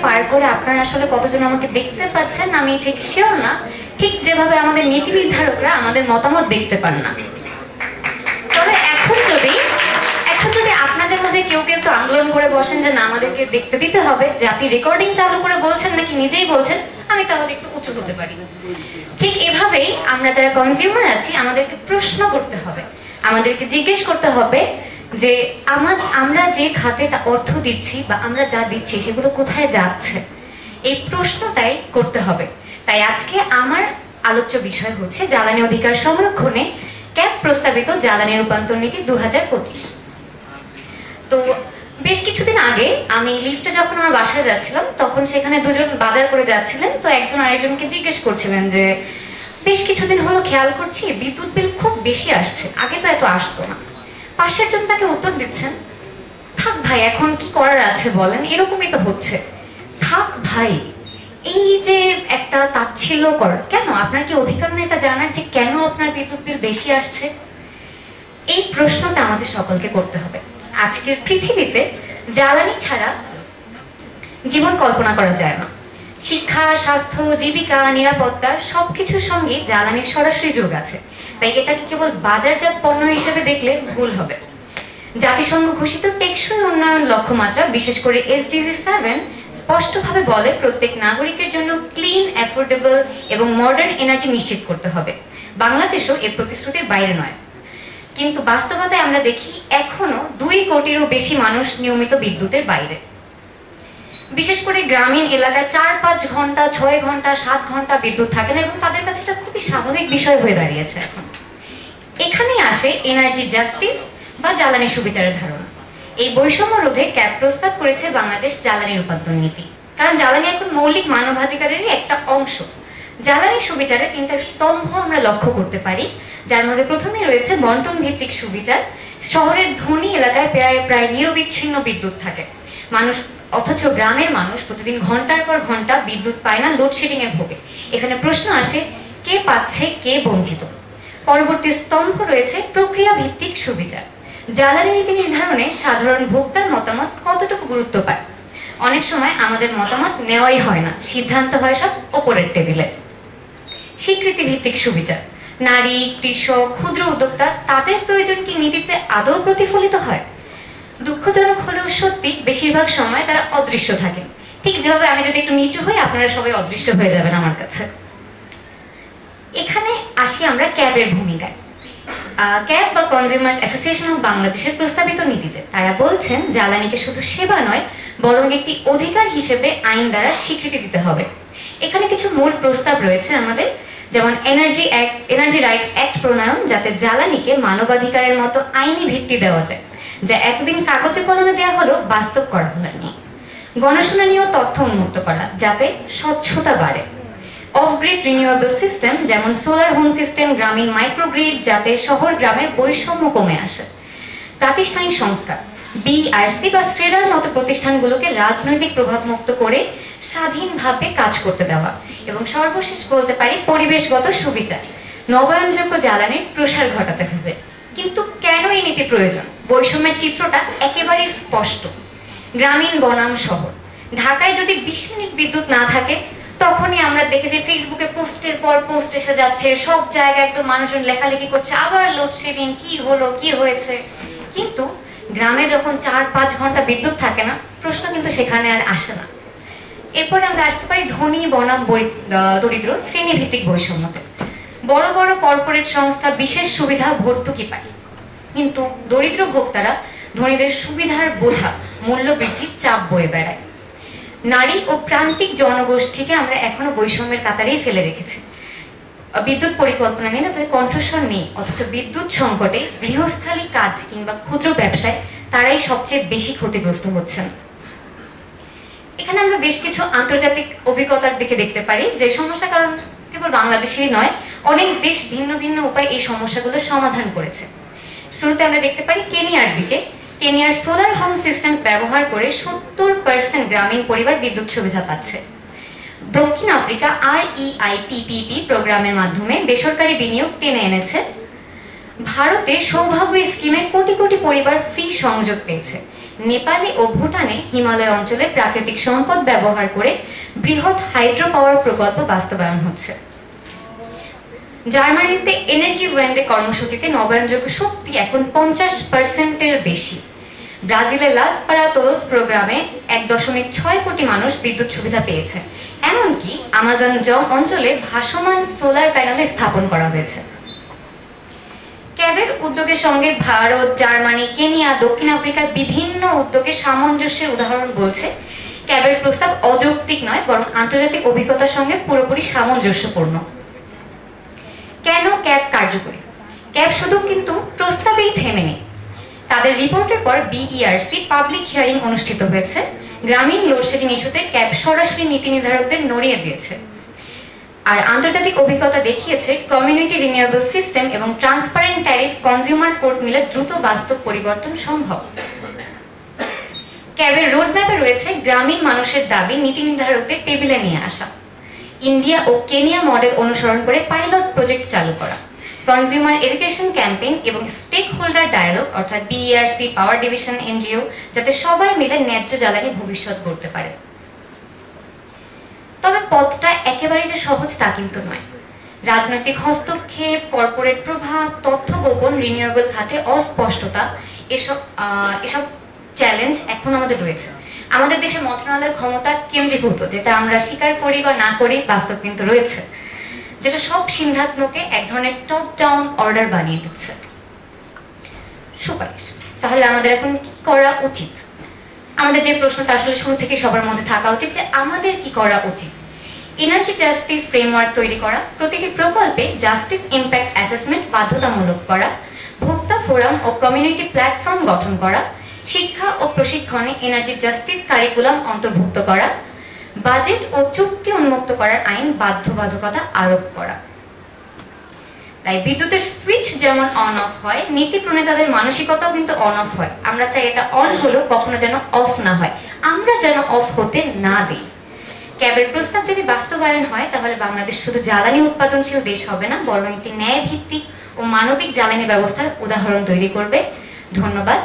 পার করে আপনারা আসলে কতজন আমাকে দেখতে পাচ্ছেন আমি ঠিক শিওর না, ঠিক যেভাবে আমাদের নীতি নির্ধারকরা আমাদের মতামত দেখতে পান না। তবে এখন যদি আপনাদের মধ্যে কেউ কেউ তো আন্দোলন করে বসেন যে না আমাদেরকে দেখতে দিতে হবে, যে আপনি রেকর্ডিং চালু করে বলছেন নাকি নিজেই বলছেন, আমি তাহলে একটু উঁচু হতে পারি। ঠিক এভাবেই আমরা যারা কনজিউমার আছি আমাদেরকে প্রশ্ন করতে হবে, আমাদেরকে জিজ্ঞেস করতে হবে যে আমরা যে খাতে অর্থ দিচ্ছি বা আমরা যা দিচ্ছি সেগুলো কোথায় যাচ্ছে, এই প্রশ্নটাই করতে হবে। তাই আজকে আমার আলোচ্য বিষয় হচ্ছে জ্বালানি অধিকার সংরক্ষণে ক্যাব প্রস্তাবিত জ্বালানি রূপান্তর নীতি 2025। তো বেশ কিছুদিন আগে আমি লিফটে যখন আমার বাসায় যাচ্ছিলাম তখন সেখানে দুজন বাজার করে যাচ্ছিলেন। তো একজন আরেকজনকে জিজ্ঞেস করছিলেন যে বেশ কিছুদিন হলো খেয়াল করছি বিদ্যুৎ বিল খুব বেশি আসছে, আগে তো এত আসতো না। পাশের জন তাকে উত্তর দিচ্ছেন, থাক ভাই এখন কি করার আছে বলেন, এরকমই তো হচ্ছে। থাক ভাই, এই যে একটা তাচ্ছিল্য করার কেন? আপনার কি অধিকার নেই এটা জানার যে কেন আপনার বিদ্যুৎ বিল বেশি আসছে? এই প্রশ্নটা আমাদের সকলকে করতে হবে। আজকের পৃথিবীতে জ্বালানি ছাড়া জীবন কল্পনা করা যায় না। শিক্ষা, স্বাস্থ্য, জীবিকা, নিরাপত্তা সবকিছুর সঙ্গে জ্বালানির সরাসরি যোগ আছে। তাই এটাকে কেবল বাজারজাত পণ্য হিসেবে দেখলে ভুল হবে। জাতিসংঘ ঘোষিত টেকসই উন্নয়ন লক্ষ্যমাত্রা, বিশেষ করে SDG 7 স্পষ্টভাবে বলে প্রত্যেক নাগরিকের জন্য ক্লিন, অ্যাফোর্ডেবল এবং মডার্ন এনার্জি নিশ্চিত করতে হবে। বাংলাদেশও এর প্রতিশ্রুতির বাইরে নয়। কিন্তু বাস্তবতায় আমরা দেখি এখনো 2 কোটিরও বেশি মানুষ নিয়মিত বিদ্যুতের বাইরে। বিশেষ করে গ্রামীণ এলাকায় 4-5 ঘন্টা, 6 ঘন্টা, 7 ঘন্টা বিদ্যুৎ থাকে না এবং তাদের কাছে এটা খুবই স্বাভাবিক বিষয় হয়ে দাঁড়িয়েছে এখন। এখানেই আসে এনার্জি জাস্টিস বা জ্বালানি সুবিচারের ধারণা। এই বৈষম্য রোধে ক্যাব প্রস্তাব করেছে বাংলাদেশ জ্বালানি রূপান্তর নীতি। কারণ জ্বালানি এখন মৌলিক মানবাধিকারেরই একটা অংশ। জ্বালানি সুবিচারের 3টা স্তম্ভ আমরা লক্ষ্য করতে পারি, যার মধ্যে প্রথমেই রয়েছে বন্টন ভিত্তিক সুবিচার। শহরের ধনী এলাকায় প্রায় নিরবিচ্ছিন্ন বিদ্যুৎ থাকে অথচ গ্রামের মানুষ প্রতিদিন ঘন্টার পর ঘন্টা বিদ্যুৎ পায় না, লোডশেডিং এ ভোগে। এখানে প্রশ্ন আসে কে পাচ্ছে, কে বঞ্চিত? পরবর্তী স্তম্ভ রয়েছে প্রক্রিয়া ভিত্তিক সুবিচার। জ্বালানি নীতি নির্ধারণে সাধারণ ভোক্তার মতামত কতটুকু গুরুত্ব পায়? অনেক সময় আমাদের মতামত নেওয়াই হয় না, সিদ্ধান্ত হয় সব ওপরের টেবিলে। স্বীকৃতি ভিত্তিক সুবিচার। নারী, কৃষক, ক্ষুদ্র উদ্যোক্তা তাদের প্রয়োজন কি নীতিতে আদৌ প্রতিফলিত হয়? দুঃখজনক হলেও সত্যি বেশিরভাগ সময় তারা অদৃশ্য থাকেন। ঠিক যেভাবে আমি যদি একটু নিচু হই আপনারা সবাই অদৃশ্য হয়ে যাবেন আমার কাছে। এখানে আসি আমরা ক্যাবের ভূমিকায়। ক্যাব বা কনজিউমার্স অ্যাসোসিয়েশন অফ বাংলাদেশের প্রস্তাবিত নীতিতে তারা বলছেন জ্বালানিকে শুধু সেবা নয় বরং একটি অধিকার হিসেবে আইন দ্বারা স্বীকৃতি দিতে হবে। এখানে কিছু মূল প্রস্তাব রয়েছে আমাদের, যেমন এনার্জি রাইটস অ্যাক্ট প্রণয়ন, যাতে জ্বালানিকে মানবাধিকারের মতো আইনি ভিত্তি দেওয়া যায়, যা এতদিন কাগজে কলমে দেওয়া হলো বাস্তব করা হয়নি। গণশুনানি ও তথ্য উন্মুক্ত করা, যাতে স্বচ্ছতা বাড়ে। অফ গ্রিড রিনিউয়েবল সিস্টেম, যেমন সোলার হোম সিস্টেম, গ্রামীণ মাইক্রোগ্রিড, যাতে শহর গ্রামের বৈষম্য কমে আসে। প্রাতিষ্ঠানিক সংস্কার, বিআরসি বা স্ট্রেডার মতো প্রতিষ্ঠানগুলোকে রাজনৈতিক প্রভাব মুক্ত করে স্বাধীনভাবে কাজ করতে দেওয়া। এবং সর্বশেষ বলতে পারি পরিবেশগত সুবিচার, নবায়নযোগ্য জ্বালানির প্রসার ঘটাতে হবে। কিন্তু কেন এই নীতি প্রয়োজন? বৈষম্যের চিত্রটা একেবারেই স্পষ্ট। গ্রামীণ বনাম শহর, ঢাকায় যদি 20 মিনিট বিদ্যুৎ না থাকে তখনই আমরা দেখি যে ফেসবুকে পোস্টের পর পোস্ট এসে যাচ্ছে, সব জায়গায় একদম মানুষজন লেখালেখি করছে, আবার লোডশেডিং, কি হলো, কি হয়েছে। কিন্তু গ্রামে যখন 4-5 ঘন্টা বিদ্যুৎ থাকে না, প্রশ্ন কিন্তু সেখানে আর আসে না। এরপর আমরা আসতে পারি ধনী বনাম দরিদ্র শ্রেণীভিত্তিক বৈষম্যতে। বড় বড় কর্পোরেট সংস্থা বিশেষ সুবিধা ভর্তুকি পায়, কিন্তু দরিদ্র ভোক্তারা ধনীদের সুবিধার বোঝা, মূল্য বৃদ্ধির চাপ বয়ে বেড়ায়। নারী ও প্রান্তিক জনগোষ্ঠীকে আমরা এখনো বৈষম্যের কাতারেই ফেলে রেখেছি। বিদ্যুৎ পরিকল্পনা নিয়ে না তবে কণ্ঠস্বর নেই, অথচ বিদ্যুৎ সংকটে গৃহস্থালী কাজ কিংবা ক্ষুদ্র ব্যবসায় তারাই সবচেয়ে বেশি ক্ষতিগ্রস্ত হচ্ছেন। এখানে আমরা বেশ কিছু আন্তর্জাতিক অভিজ্ঞতার দিকে দেখতে পারি যে সমস্যা কারণ কেবল বাংলাদেশেই নয়, অনেক দেশ ভিন্ন ভিন্ন উপায়ে এই সমস্যাগুলোর সমাধান করেছে। শুরুতে আমরা দেখতে পারি কেনিয়ার দিকে। কেনিয়ার সোলার হোম সিস্টেমস ব্যবহার করে 70% গ্রামীণ পরিবার বিদ্যুৎ সুবিধা পাচ্ছে। দক্ষিণ আফ্রিকা REIPPP প্রোগ্রামের মাধ্যমে বেসরকারি বিনিয়োগ টেনে এনেছে। ভারতে সৌভাগ্য স্কিমে কোটি কোটি পরিবার ফ্রি সংযোগ পেয়েছে। নেপালে ও ভুটানে হিমালয় অঞ্চলে প্রাকৃতিক সম্পদ ব্যবহার করে বৃহৎ হাইড্রো পাওয়ার প্রকল্প বাস্তবায়ন হচ্ছে। জার্মানিতে এনার্জি ওয়েন্ডে কর্মসূচিতে নবায়নযোগ্য শক্তি এখন 50%-এর বেশি। ব্রাজিলের লাস পারাতোস প্রোগ্রামে 1.6 কোটি মানুষ বিদ্যুৎ সুবিধা পেয়েছে। এমনকি আমাজন অঞ্চলে ভাসমান সোলার প্যানেল স্থাপন করা হয়েছে। ক্যাবের উদ্যোগের সঙ্গে ভারত, জার্মানি, কেনিয়া, দক্ষিণ আফ্রিকার বিভিন্ন উদ্যোগের সামঞ্জস্যের উদাহরণ বলছে ক্যাবের প্রস্তাব অযৌক্তিক নয়, বরং আন্তর্জাতিক অভিজ্ঞতার সঙ্গে পুরোপুরি সামঞ্জস্যপূর্ণ। কেন ক্যাব কার্যকরী? ক্যাব শুধু কিন্তু প্রস্তাবেই থেমে নেই। তাদের রিপোর্টের পর বিইআরসি পাবলিক হিয়ারিং অনুষ্ঠিত হয়েছে। গ্রামীণ লোডশেডিং ইস্যুতে ক্যাব সরাসরি নীতি নির্ধারকদের নড়িয়ে দিয়েছে। আর আন্তর্জাতিক অভিজ্ঞতা দেখিয়েছে কমিউনিটি রিনিউয়েবল সিস্টেম এবং ট্রান্সপারেন্ট ট্যারিফ কনজিউমার কোর্ট মিলে দ্রুত বাস্তব পরিবর্তন সম্ভব। ক্যাবের রোডম্যাপে রয়েছে গ্রামীণ মানুষের দাবি নীতি নির্ধারকদের টেবিলে নিয়ে আসা, ইন্ডিয়া ও কেনিয়া মডেল অনুসরণ করে পাইলট প্রজেক্ট চালু করা, কনজিউমার এডুকেশন ক্যাম্পেইন এবং স্টেক হোল্ডার ডায়ালগ অর্থাৎ বিইআরসি, পাওয়ার ডিভিশন, এনজিও, যাতে সবাই মিলে ন্যায্য জ্বালানি ভবিষ্যৎ গড়তে পারে। তবে পথটা একেবারেই যে সহজ তা কিন্তু নয়। রাজনৈতিক হস্তক্ষেপ, কর্পোরেট প্রভাব, তথ্য গোপন, রিনিউয়েবল খাতে অস্পষ্টতা, এসব চ্যালেঞ্জ এখন আমাদের রয়েছে। আমাদের দেশে মন্ত্রণালয়ের ক্ষমতা কেন্দ্রীভূত, যেটা আমরা স্বীকার করি বা না করি, বাস্তব কিন্তু রয়েছে, যেটা সব সিদ্ধান্তকে এক ধরনের টপ ডাউন অর্ডার বানিয়ে দিচ্ছে। সুপারিশ। তাহলে আমাদের এখন কি করা উচিত? আমাদের যে প্রশ্নটা আসলে শুরু থেকে সবার মধ্যে থাকা উচিত যে আমাদের কি করা উচিত। এনার্জি জাস্টিস ফ্রেমওয়ার্ক তৈরি করা, প্রতিটি প্রকল্পে জাস্টিস ইম্প্যাক্ট অ্যাসেসমেন্ট বাধ্যতামূলক করা, ভোক্তা ফোরাম ও কমিউনিটি প্ল্যাটফর্ম গঠন করা, শিক্ষা ও প্রশিক্ষণে এনার্জি জাস্টিস কারিকুলাম অন্তর্ভুক্ত করা, বাজেট ও চুক্তি উন্মুক্ত করার আইন বাধ্যবাধকতা আরোপ করা। তাই বিদ্যুতের সুইচ যেমন অন অফ হয়, নীতি প্রণেতাদের মানসিকতাও কিন্তু অন অফ হয়। আমরা চাই এটা অন হলেও কখনো যেন অফ না হয়, আমরা যেন অফ হতে না দিই। ক্যাবের প্রস্তাব যদি বাস্তবায়ন হয়, তাহলে বাংলাদেশ শুধু জ্বালানি উৎপাদনশীল দেশ হবে না, বরং একটি ন্যায় ভিত্তিক ও মানবিক জ্বালানি ব্যবস্থার উদাহরণ তৈরি করবে। ধন্যবাদ।